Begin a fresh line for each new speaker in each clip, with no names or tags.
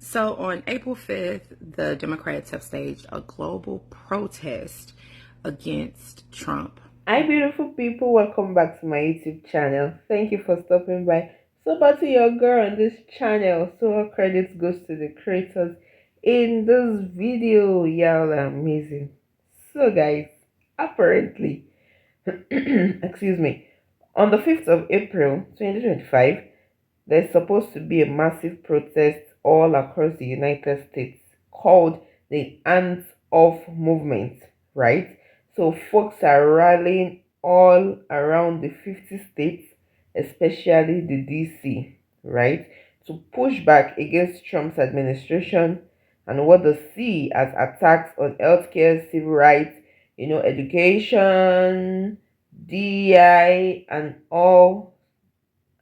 So on April 5th, the Democrats have staged a global protest against Trump.
Hi, beautiful people. Welcome back to my YouTube channel. Thank you for stopping by. So, back to your girl on this channel. So, all credits goes to the creators in this video. Y'all are amazing. So, guys, apparently, excuse me, on the 5th of April 2025, there's supposed to be a massive protest all across the United States called the Hands Off Movement, right? So folks are rallying all around the 50 states, especially the DC, right? To push back against Trump's administration and what they see as attacks on healthcare, civil rights, education, DEI, and all,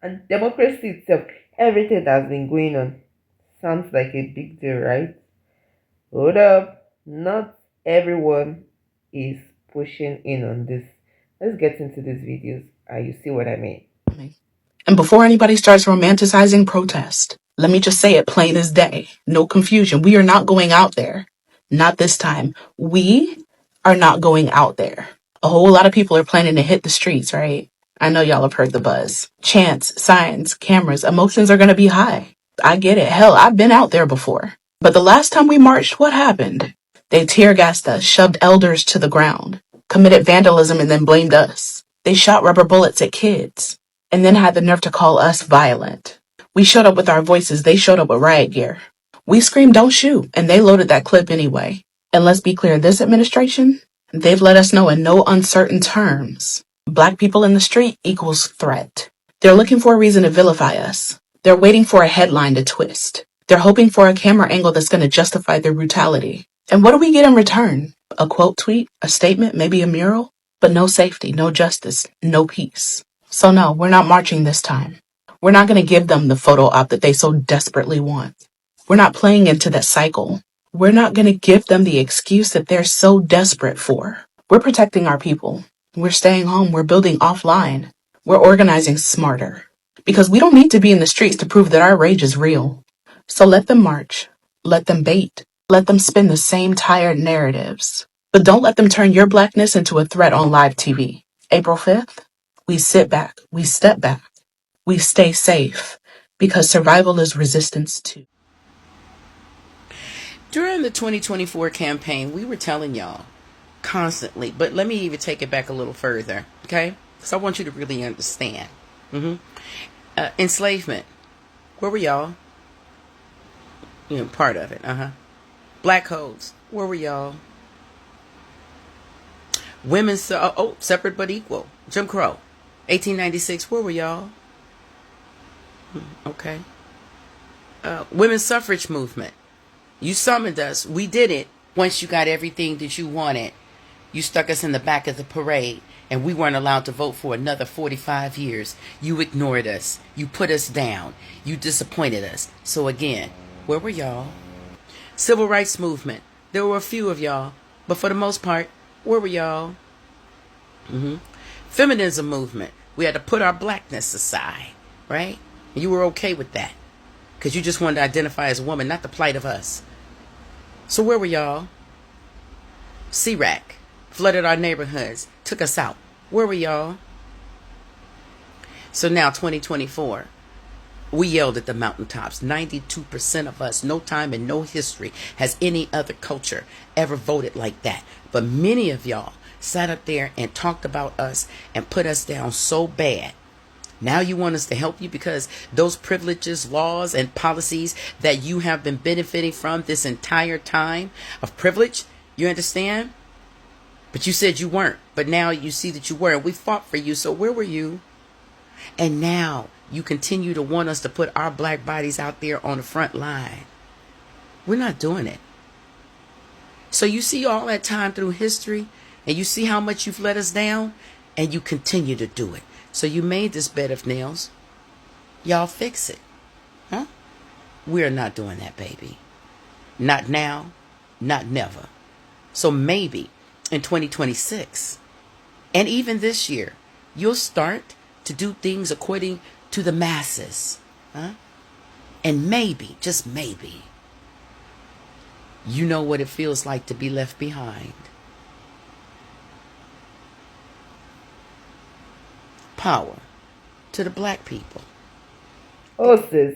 and democracy itself, everything that's been going on. Sounds like a big deal, right? Hold up. Not everyone is pushing in on this. Let's get into these videos. You see what I mean?
And before anybody starts romanticizing protest, let me just say it plain as day. No confusion. We are not going out there. Not this time. We are not going out there. A whole lot of people are planning to hit the streets, right? I know y'all have heard the buzz. Chants, signs, cameras, emotions are going to be high. I get it. Hell, I've been out there before. But the last time we marched, what happened? They tear gassed us, shoved elders to the ground, committed vandalism, and then blamed us. They shot rubber bullets at kids and then had the nerve to call us violent. We showed up with our voices, they showed up with riot gear. We screamed, don't shoot, and they loaded that clip anyway. And let's be clear, this administration, they've let us know in no uncertain terms. Black people in the street equals threat. They're looking for a reason to vilify us. They're waiting for a headline to twist. They're hoping for a camera angle that's going to justify their brutality. And what do we get in return? A quote tweet, a statement, maybe a mural? But no safety, no justice, no peace. So no, we're not marching this time. We're not going to give them the photo op that they so desperately want. We're not playing into that cycle. We're not going to give them the excuse that they're so desperate for. We're protecting our people. We're staying home. We're building offline. We're organizing smarter. Because we don't need to be in the streets to prove that our rage is real. So let them march. Let them bait. Let them spin the same tired narratives. But don't let them turn your blackness into a threat on live TV. April 5th? We sit back, we step back, we stay safe, because survival is resistance too.
During the 2024 campaign, we were telling y'all constantly, but let me even take it back a little further, okay? Because I want you to really understand. Enslavement, where were y'all? Part of it, Black codes, where were y'all? Women's, separate but equal. Jim Crow, 1896, where were y'all? Okay. Women's suffrage movement. You summoned us. We did it. Once you got everything that you wanted, you stuck us in the back of the parade, and we weren't allowed to vote for another 45 years. You ignored us. You put us down. You disappointed us. So again, where were y'all? Civil rights movement. There were a few of y'all, but for the most part, where were y'all? Feminism movement. We had to put our blackness aside, right? And you were okay with that because you just wanted to identify as a woman, not the plight of us. So where were y'all? C-RAC flooded our neighborhoods, took us out. Where were y'all? So now 2024, we yelled at the mountaintops. 92% of us, no time and no history has any other culture ever voted like that. But many of y'all sat up there and talked about us and put us down so bad. Now you want us to help you because those privileges, laws, and policies that you have been benefiting from this entire time of privilege, you understand? But you said you weren't. But now you see that you were. And we fought for you. So where were you? And now you continue to want us to put our black bodies out there on the front line. We're not doing it. So you see all that time through history, and you see how much you've let us down, and you continue to do it. So you made this bed of nails. Y'all fix it. Huh? We're not doing that, baby. Not now, not never. So maybe in 2026, and even this year, you'll start to do things according to the masses. Huh? And maybe, just maybe, You know what it feels like to be left behind. Power to the black people.
Oh, sis,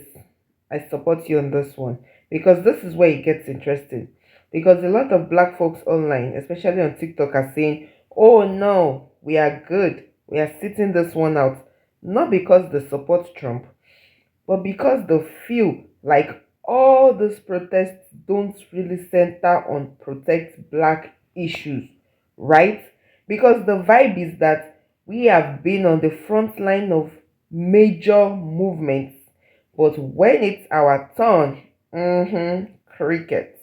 I support you on this one because this is where it gets interesting. Because a lot of black folks online, especially on TikTok, are saying, oh no, we are good. We are sitting this one out. Not because they support Trump, but because they feel like all these protests don't really center on protect black issues, right? Because the vibe is that we have been on the front line of major movements, but when it's our turn, crickets.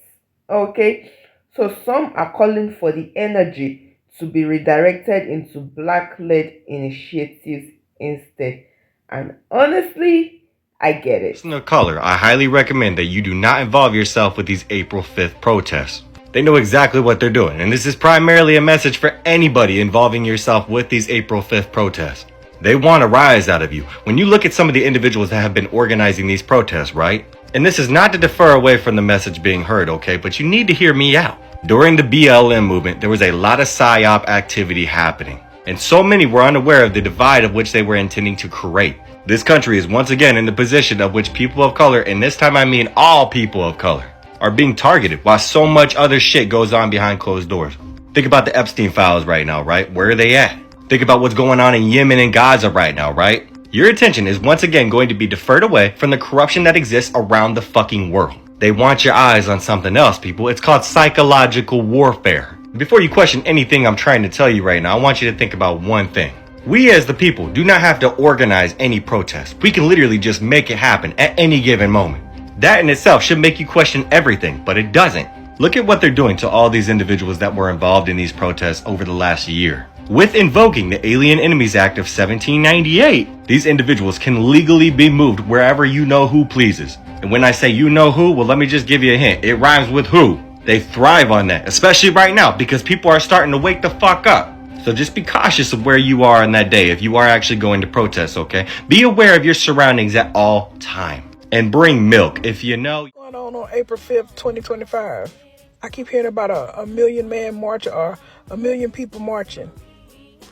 Okay, so some are calling for the energy to be redirected into black led initiatives instead. And honestly, I get it.
Person of color, I highly recommend that you do not involve yourself with these April 5th protests. They know exactly what they're doing, and this is primarily a message for anybody involving yourself with these April 5th protests. They want a rise out of you. When you look at some of the individuals that have been organizing these protests, right? And this is not to defer away from the message being heard, okay? But you need to hear me out. During the BLM movement, there was a lot of PSYOP activity happening, and so many were unaware of the divide of which they were intending to create. This country is once again in the position of which people of color, and this time I mean all people of color, are being targeted while so much other shit goes on behind closed doors. Think about the Epstein files right now, right? Where are they at? Think about what's going on in Yemen and Gaza right now, right? Your attention is once again going to be deferred away from the corruption that exists around the fucking world. They want your eyes on something else, people. It's called psychological warfare. Before you question anything I'm trying to tell you right now, I want you to think about one thing. We as the people do not have to organize any protest. We can literally just make it happen at any given moment. That in itself should make you question everything, but it doesn't. Look at what they're doing to all these individuals that were involved in these protests over the last year. With invoking the Alien Enemies Act of 1798, these individuals can legally be moved wherever you know who pleases. And when I say you know who, well, let me just give you a hint. It rhymes with who. They thrive on that, especially right now, because people are starting to wake the fuck up. So just be cautious of where you are on that day if you are actually going to protest, okay? Be aware of your surroundings at all time. And bring milk if you know.
What's going on April 5th, 2025? I keep hearing about a million man march or a million people marching.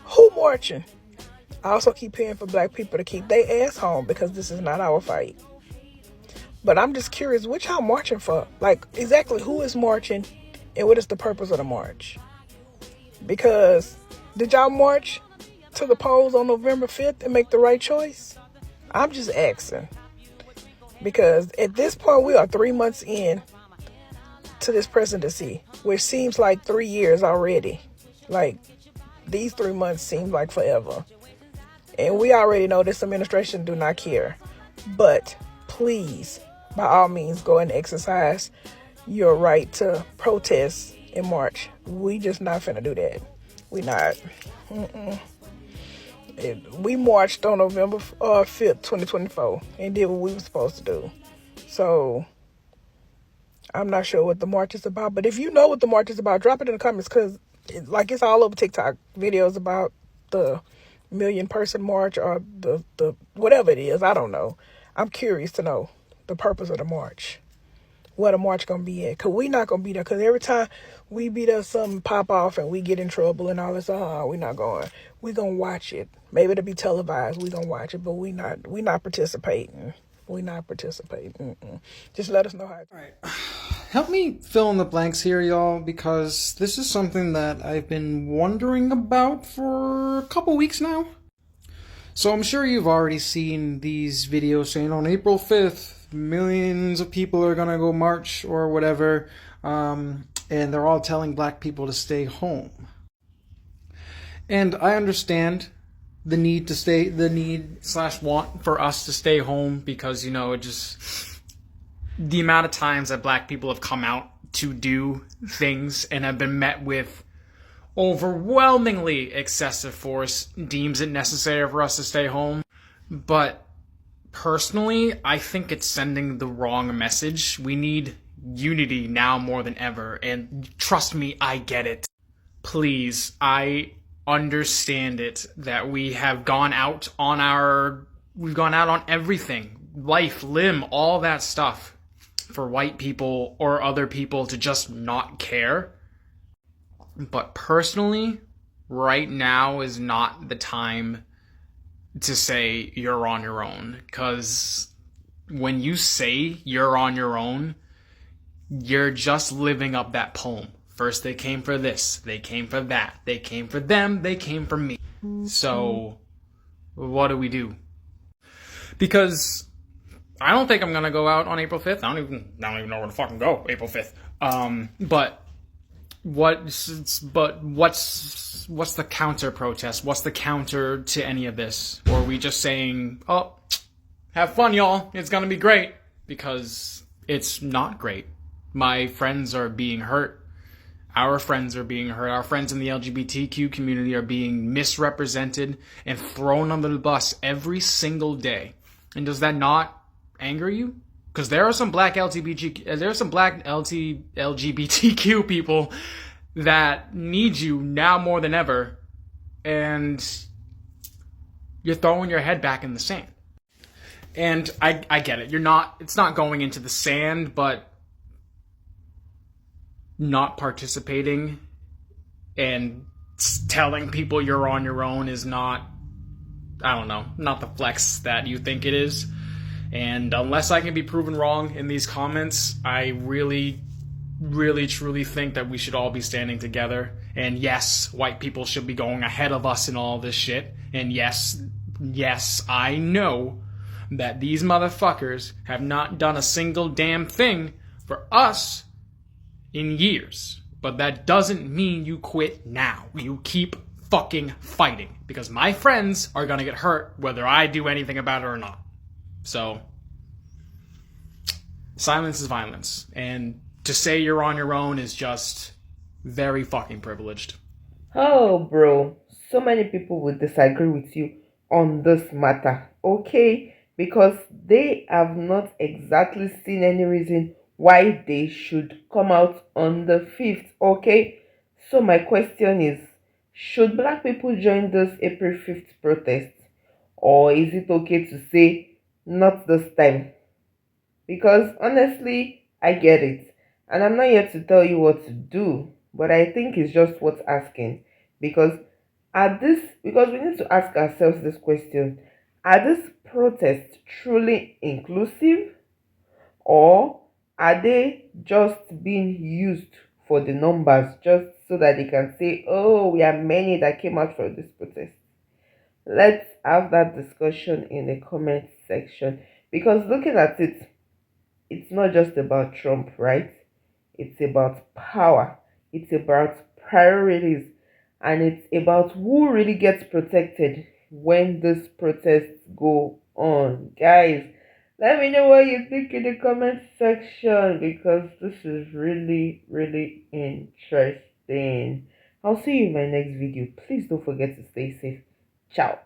Who marching? I also keep hearing for black people to keep their ass home because this is not our fight. But I'm just curious, what y'all marching for? Like, exactly who is marching and what is the purpose of the march? Because did y'all march to the polls on November 5th and make the right choice? I'm just asking. Because at this point, we are 3 months in to this presidency, which seems like 3 years already. Like, these 3 months seem like forever. And we already know this administration do not care. But please, by all means, go and exercise your right to protest in March. We just not finna do that. We not. We marched on November 5th, 2024 and did what we were supposed to do. So I'm not sure what the march is about. But if you know what the march is about, drop it in the comments because it's all over TikTok videos about the million person march or the whatever it is. I don't know. I'm curious to know the purpose of the march. Where the march gonna be at? Cause we not gonna be there. Cause every time we be there, something pop off and we get in trouble and all this. We not going. We gonna watch it. Maybe it'll be televised. We gonna watch it, but we not participating. We not participating. Just let us know how.
All right, help me fill in the blanks here, y'all, because this is something that I've been wondering about for a couple weeks now. So I'm sure you've already seen these videos saying on April 5th. Millions of people are gonna go march or whatever, and they're all telling black people to stay home. And I understand the need / want for us to stay home because, you know, it just, the amount of times that black people have come out to do things and have been met with overwhelmingly excessive force deems it necessary for us to stay home. But personally, I think it's sending the wrong message. We need unity now more than ever, and trust me, I get it. Please, I understand it that we have gone out on everything, life, limb, all that stuff. for white people or other people to just not care. But personally, right now is not the time to say you're on your own. Because when you say you're on your own, you're just living up that poem. First they came for this, they came for that, they came for them, they came for me. So, what do we do? Because I don't think I'm gonna go out on April 5th. I don't even know where to fucking go April 5th. But what's the counter protest? What's the counter to any of this? Or are we just saying, oh, have fun, y'all, it's gonna be great? Because it's not great. My friends are being hurt. Our friends are being hurt. Our friends in the LGBTQ community are being misrepresented and thrown under the bus every single day. And does that not anger you? Because there are some black LGBTQ people that need you now more than ever, and you're throwing your head back in the sand. And I get it. It's not going into the sand, but not participating and telling people you're on your own is not, I don't know, not the flex that you think it is. And unless I can be proven wrong in these comments, I really, really, truly think that we should all be standing together. And yes, white people should be going ahead of us in all this shit. And yes, I know that these motherfuckers have not done a single damn thing for us in years. But that doesn't mean you quit now. You keep fucking fighting. Because my friends are gonna get hurt whether I do anything about it or not. So, silence is violence. And to say you're on your own is just very fucking privileged.
Oh, bro, so many people would disagree with you on this matter, okay? Because they have not exactly seen any reason why they should come out on the 5th, okay? So my question is, should black people join this April 5th protest? Or is it okay to say, not this time? Because honestly, I get it. And I'm not here to tell you what to do, but I think it's just worth asking. Because because we need to ask ourselves this question. Are these protests truly inclusive? Or are they just being used for the numbers just so that they can say, oh, we are many that came out for this protest? Let's have that discussion in the comment section. Because looking at it, it's not just about Trump, right? It's about power, it's about priorities, and it's about who really gets protected when these protests go on. Guys, let me know what you think in the comment section because this is really, really interesting. I'll see you in my next video. Please don't forget to stay safe. Ciao.